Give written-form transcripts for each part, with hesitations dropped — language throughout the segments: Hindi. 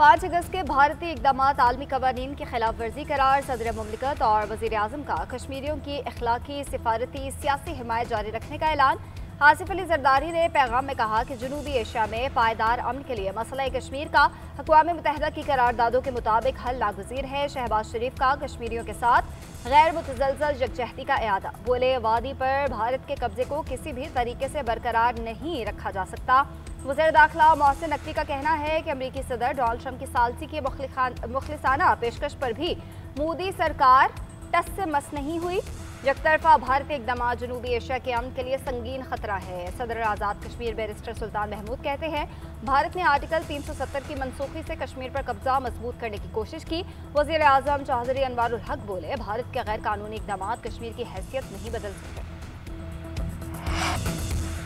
5 अगस्त के भारतीय इकदाम आलमी कवानीन की खिलाफ वर्जी करार। सदर मुमलिकत और वज़ीर आज़म का कश्मीरियों की अखलाकी, सिफारती, सियासी हिमायत जारी रखने का ऐलान। आसिफ अली जरदारी ने पैगाम में कहा कि जनूबी एशिया में पायदार अमन के लिए मसला कश्मीर का अक़वाम मुत्तहिदा की करारदादों के मुताबिक हल नागुज़ीर है। शहबाज शरीफ का कश्मीरियों के साथ गैर मुतज़लज़ल यकजहती का इरादा। बोले, वादी पर भारत के कब्जे को किसी भी तरीके से बरकरार नहीं रखा जा सकता। वज़ीर दाखिला मोहसिन नकवी का कहना है कि अमरीकी सदर डोनाल्ड ट्रंप की सालसी की मुखलिसाना पेशकश पर भी मोदी सरकार टस से मस नहीं हुई। यकतरफा भारतीय इक़दाम जनूबी एशिया के अमन के लिए संगीन खतरा है। सदर आज़ाद कश्मीर बैरिस्टर सुल्तान महमूद कहते हैं, भारत ने आर्टिकल 370 की मनसूखी से कश्मीर पर कब्जा मजबूत करने की कोशिश की। वज़ीर आज़म चौधरी अनवारुल हक बोले, भारत के गैर कानूनी इक़दाम कश्मीर की हैसियत नहीं बदल सकते।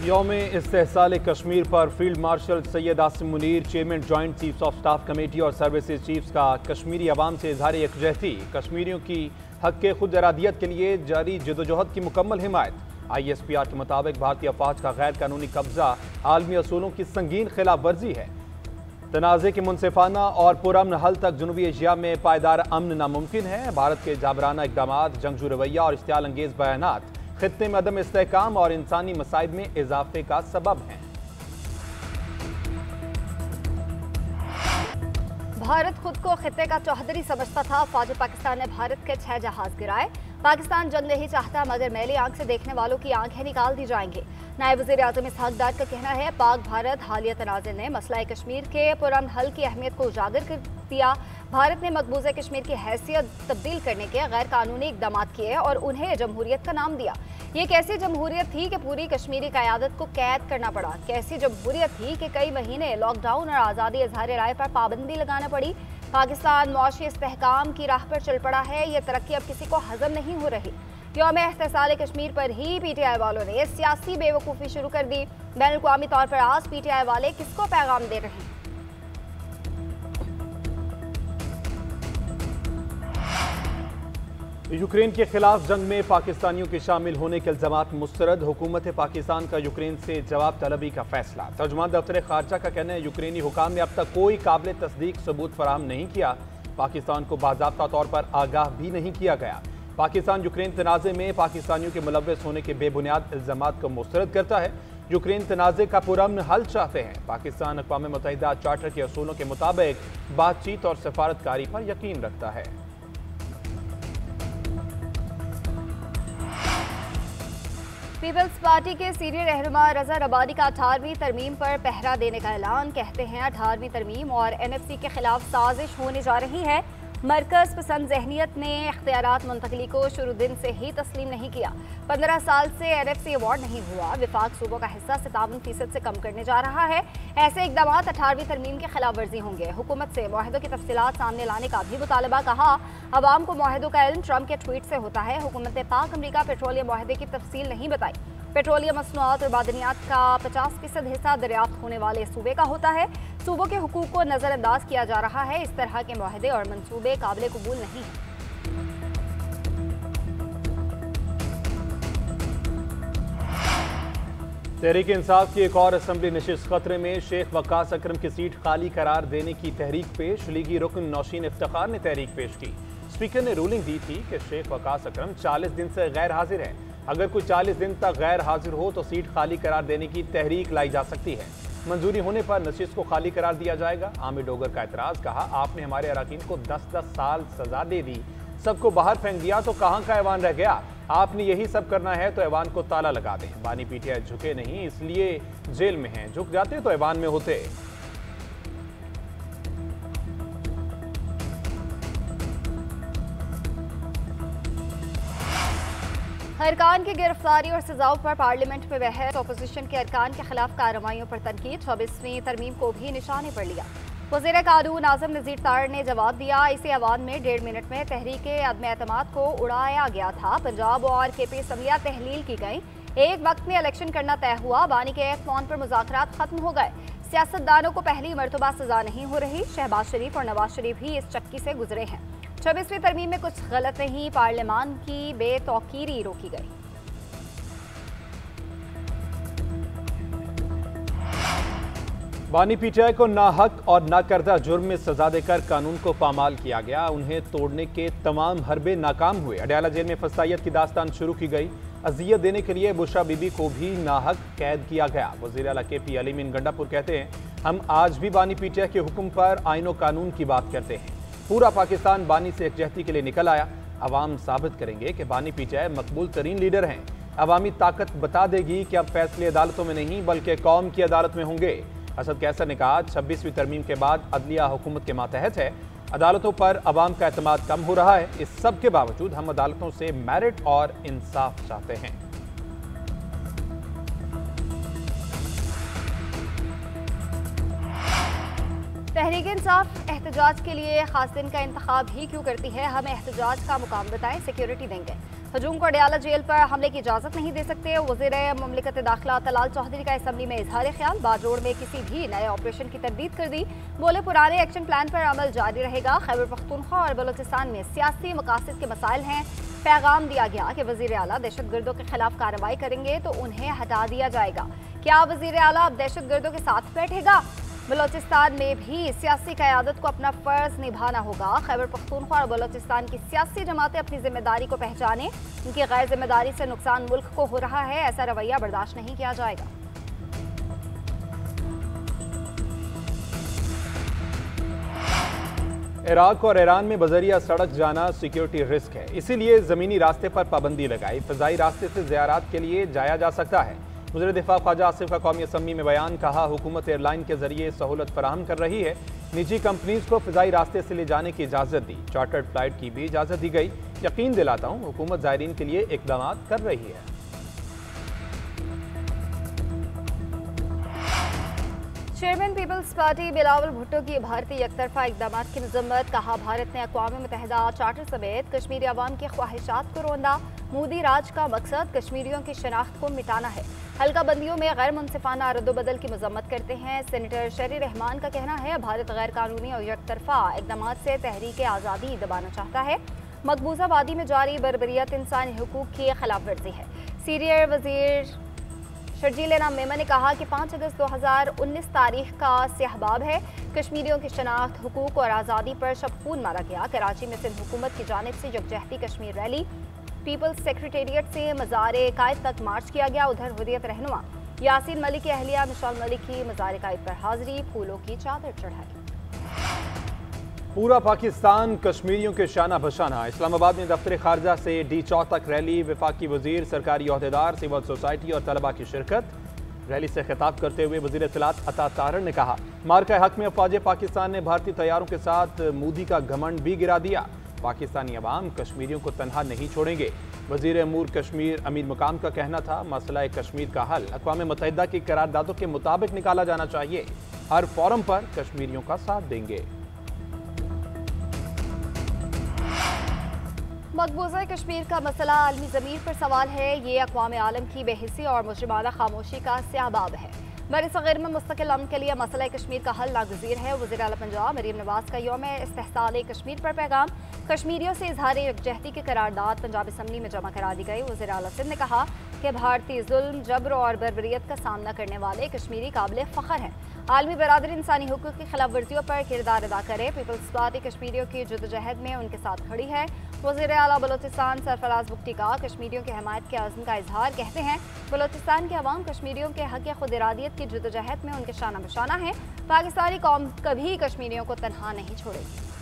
यौम इस्तेहसाल कश्मीर पर field marshal Syed Asim Munir, chairman joint chiefs of staff committee और सर्विसेज चीफ्स का कश्मीरी अवाम से इजहार यकजहती। कश्मीरियों की हक के खुद इरादियत के लिए जारी जदोजहद की मुकम्मल हिमायत। ISPR के मुताबिक भारतीय अफवाज का गैर कानूनी कब्जा आलमी असूलों की संगीन खिलाफ वर्जी है। तनाज़े के मुनसिफाना और पुरअमन हल तक जनूबी एशिया में पायदार अमन नामुमकिन है। भारत के जाबराना इक़दाम, जंगजू रवैया और इश्तियाल अंगेज बयानात खित्ते में अदम इस्तेहकाम और इंसानी मसाइब में इजाफे का सबब है। भारत खुद को खित्ते का चौधरी समझता था। फौज पाकिस्तान ने भारत के 6 जहाज गिराए। पाकिस्तान जंग नहीं चाहता, मगर मैली आंख से देखने वालों की आंखें निकाल दी जाएंगी। नायब वज़ीर आज़म इसहाक डार का कहना है, पाक भारत हालिया तनाज़े ने मसला कश्मीर के पुरअमन हल की अहमियत को उजागर कर दिया। भारत ने मकबूजा कश्मीर की हैसियत तब्दील करने के गैर कानूनी इक़दाम किए और उन्हें जमहूरियत का नाम दिया। ये कैसी जमहूरियत थी कि पूरी कश्मीरी क़यादत को कैद करना पड़ा? कैसी जमहूरियत थी कि कई महीने लॉकडाउन और आज़ादी इज़हार राय पर पाबंदी लगाना पड़ी? पाकिस्तान मौशी इस्तेहकाम की राह पर चल पड़ा है। ये तरक्की अब किसी को हजम नहीं हो रही। यौम इस्तेहसाल कश्मीर पर ही PTI वालों ने सियासी बेवकूफ़ी शुरू कर दी। बैनुल-अक़वामी तौर पर आज PTI वाले किसको पैगाम दे रहे हैं? यूक्रेन के खिलाफ जंग में पाकिस्तानियों के शामिल होने के इल्जामात मुस्तरद। हुकूमत पाकिस्तान का यूक्रेन से जवाब तलबी का फैसला। तर्जुमान दफ्तर खारजा का कहना है, यूक्रेनी हुकाम ने अब तक कोई काबिल तस्दीक सबूत फराहम नहीं किया। पाकिस्तान को बाज़ाब्ता तौर पर आगाह भी नहीं किया गया। पाकिस्तान यूक्रेन तनाज़े में पाकिस्तानियों के मुलव्वस होने के बेबुनियाद इल्जामात को मुस्तरद करता है। यूक्रेन तनाज़े का पुरअमन हल चाहते हैं। पाकिस्तान अक़वाम मुत्तहिदा चार्टर के असूलों के मुताबिक बातचीत और सफारतकारी पर यकीन रखता है। पीपल्स पार्टी के सीनियर रहनुमा रजा रबानी का 18वीं तरमीम पर पहरा देने का ऐलान। कहते हैं, 18वीं तरमीम और NFC के खिलाफ साजिश होने जा रही है। मरकज़ पसंद जहनीत ने इख्तियारात मुंतकली को शुरू दिन से ही तस्लीम नहीं किया। 15 साल से NFC अवार्ड नहीं हुआ। विफाक सूबों का हिस्सा 57% से कम करने जा रहा है। ऐसे इकदाम 18वीं तरमीम की खिलाफ वर्जी होंगे। हुकूमत से मुआहदों की तफसीलात सामने लाने का भी मुतालबा। कहा, अवाम को मुआहदों का इल्म ट्रंप के ट्वीट से होता है। हुकूमत पाक अमरीका पेट्रोलियम मुआहदे की तफसील नहीं बताई। पेट्रोलियम मसनूआत और मादनियात का 50% हिस्सा दरियाफ्त होने वाले सूबे का होता है। सूबों के हुकूक को नज़रअंदाज किया जा रहा है। इस तरह के मुआहदे और मंसूबे काबिल कबूल नहीं हैं। तहरीक इंसाफ की एक और असम्बली नशिस्त खतरे में। शेख वक्कास अकरम की सीट खाली करार देने की तहरीक पेश। लीगी रुकन नौशीन इफ्तिखार ने तहरीक पेश की। स्पीकर ने रूलिंग दी थी कि शेख वक्कास अकरम 40 दिन से गैर हाजिर है। अगर कोई 40 दिन तक गैर हाजिर हो तो सीट खाली करार देने की तहरीक लाई जा सकती है। मंजूरी होने पर नशिस्त को खाली करार दिया जाएगा। आमिर डोगर का एतराज़। कहा, आपने हमारे अराकीन को 10-10 साल सजा दे दी, सबको बाहर फेंक दिया, तो कहाँ का ऐवान रह गया? आपने यही सब करना है तो ऐवान को ताला लगा दें। बानी PTI झुके नहीं, इसलिए जेल में हैं। झुक जाते तो ऐवान में होते। अरकान की गिरफ्तारी और सजाओं पर पार्लियामेंट में बहस। अपोजिशन के अरकान के खिलाफ कार्रवाइयों पर तनकीद। 24वीं तरमीम को भी निशाने पर लिया। वज़ीर कानून आज़म नज़ीर तार ने जवाब दिया, इसे अवान में 1.5 मिनट में तहरीक अदम एतमाद को उड़ाया गया था। पंजाब और KP असम्बलियाँ तहलील की गई। एक वक्त में इलेक्शन करना तय हुआ। बानी के एक फ़ोन पर मुज़ाकरात खत्म हो गए। सियासतदानों को पहली मरतबा सजा नहीं हो रही। शहबाज शरीफ और नवाज शरीफ ही इस चक्की से गुजरे हैं। 26वीं तरमीम में कुछ गलत नहीं, पार्लियामान की बेतौकीरी रोकी गई। बानी पीटीआई को नाहक और नाकर्दा जुर्म में सजा देकर कानून को पामाल किया गया। उन्हें तोड़ने के तमाम हरबे नाकाम हुए। अडयाला जेल में फसाइयत की दास्तान शुरू की गई। अजियत देने के लिए बुशरा बीबी को भी नाहक कैद किया गया। वज़ीर आला KP अलीमीन गंडापुर कहते हैं, हम आज भी बानी पीटीआई के हुक्म पर आईन और कानून की बात करते हैं। पूरा पाकिस्तान बानी से यकजहती के लिए निकल आया। अवाम साबित करेंगे कि बानी पीटीआई मकबूल तरीन लीडर हैं। अवामी ताकत बता देगी कि अब फैसले अदालतों में नहीं बल्कि कौम की अदालत में होंगे। असद कैसर ने कहा, 26वीं तरमीम के बाद अदलिया हुकूमत के मातहत है। अदालतों पर अवाम का एतमाद कम हो रहा है। इस सब के बावजूद हम अदालतों से मेरिट और इंसाफ चाहते हैं। तहरीक इंसाफ एहतजाज के लिए खास दिन का इंतखाब ही क्यों करती है? हमें एहतजाज का मुकाम बताएं, सिक्योरिटी देंगे। हजूम को अडयाला जेल पर हमले की इजाजत नहीं दे सकते। वज़ीर मुमलिकत दाखिला तलाल चौधरी का असम्बली में इजहार ख्याल। बाजोड़ में किसी भी नए ऑपरेशन की तरदीद कर दी। बोले, पुराने एक्शन प्लान पर अमल जारी रहेगा। खैबर पख्तूनख्वा और बलोचिस्तान में सियासी मकासद के मसाइल हैं। पैगाम दिया गया कि वज़ीर आला दहशत गर्दों के खिलाफ कार्रवाई करेंगे तो उन्हें हटा दिया जाएगा। क्या वज़ीर आला अब दहशत गर्दों के साथ बैठेगा? बलोचिस्तान में भी सियासी क़यादत को अपना फ़र्ज निभाना होगा। खैबर पख्तूनख्वा और बलोचिस्तान की सियासी जमातें अपनी जिम्मेदारी को पहचानें। उनकी गैर जिम्मेदारी से नुकसान मुल्क को हो रहा है। ऐसा रवैया बर्दाश्त नहीं किया जाएगा। इराक और ईरान में बजरिया सड़क जाना सिक्योरिटी रिस्क है, इसीलिए ज़मीनी रास्ते पर पाबंदी लगाई। फ़ज़ाई रास्ते से ज़ियारात के लिए जाया जा सकता है। वज़ीर दिफा ख्वाजा आसिफ का कौमी असम्बली में बयान। कहा, हुकूमत एयरलाइन के जरिए सहूलत फराहम कर रही है। निजी कंपनीज को फ़ज़ाई रास्ते से ले जाने की इजाज़त दी। चार्टर्ड फ्लाइट की भी इजाज़त दी गई। यकीन दिलाता हूँ हुकूमत ज़ायरीन के लिए इक़दाम कर रही है। Chairman Peoples Party Bilawal Bhutto की भारतीय एकतरफा इकदाम की मजम्मत। कहा, भारत ने अक़वाम मुत्तहिदा चार्टर समेत कश्मीरी अवाम की ख्वाहिशात को रोंदा। मोदी राज का मकसद कश्मीरियों की शनाख्त को मिटाना है। हल्का बंदियों में गैर मुनसिफाना रद्दोबदल की मजम्मत करते हैं। सेनेटर शरी रहमान का कहना है, भारत गैर कानूनी और एकतरफा इकदाम से तहरीक आज़ादी दबाना चाहता है। मकबूजा वादी में जारी बर्बरियत इंसानी हुकूक की खिलाफ वर्जी है। सीनियर वजीर शर्जील मेमन ने कहा कि 5 अगस्त 2019 तारीख का सहबाब है। कश्मीरियों की शनाख्त, हुकूक और आज़ादी पर शब खून मारा गया। कराची में सिंध हुकूमत की जानिब से यकजहती कश्मीर रैली, पीपल्स सेक्रेटेरिएट से मज़ार कायद तक मार्च किया गया। उधर हुर्रियत रहनुमा यासीन मलिक की अहलिया मिशाल मलिक की मज़ार कायद पर हाजिरी, फूलों की चादर चढ़ाई। पूरा पाकिस्तान कश्मीरियों के शाना बशाना। इस्लामाबाद में दफ्तर खारजा से डी चौक तक रैली। वफाकी वजीर, सरकारी ओहदेदार, सिविल सोसाइटी और तलबा की शिरकत। रैली से खिताब करते हुए वजीर इत्तलात अता तारड़ ने कहा, मार्का हक में अफवाज पाकिस्तान ने भारतीय तैयारों के साथ मोदी का घमंड भी गिरा दिया। पाकिस्तानी अवाम कश्मीरियों को तनहा नहीं छोड़ेंगे। वजीर अमूर कश्मीर अमीर मुकाम का कहना था, मसला कश्मीर का हल अक़वाम मुत्तहिदा की करारदादों के मुताबिक निकाला जाना चाहिए। हर फोरम पर कश्मीरियों का साथ देंगे। मकबूजा कश्मीर का मसला आलमी ज़मीर पर सवाल है। ये अक़वाम आलम की बेहिसी और मुजरिमाना खामोशी का सहबाब है। बरसग़ीर में मुस्तकिल अमन के लिए मसला कश्मीर का हल नागुज़ीर है। वज़ीर आला पंजाब मरीम नवाज़ का यौम इस्तेहसाल कश्मीर पर पैगाम। कश्मीरियों से इजहार यकजहती की करारदाद पंजाब असम्बली में जमा करा दी गई। वज़ीर आला सिंध ने कहा कि भारतीय जुल्म, जबर और बर्बरियत का सामना करने वाले कश्मीरी काबिल फ़ख्र हैं। आलमी बरादरी इंसानी हुकूक की खिलाफ वर्जियों पर किरदार अदा करे। पीपल्स पार्टी कश्मीरियों की जद्दोजहद में उनके साथ खड़ी है। वज़ीर आला बलोचिस्तान सरफराज बुख्ती का कश्मीरियों की हमायत के अज़्म का इजहार। कहते हैं, बलोचिस्तान के अवाम कश्मीरियों के हक़ खुद इरादियत की जद्दोजहद में उनके शाना बशाना है। पाकिस्तानी कौम कभी कश्मीरियों को तनहा नहीं छोड़ेगी।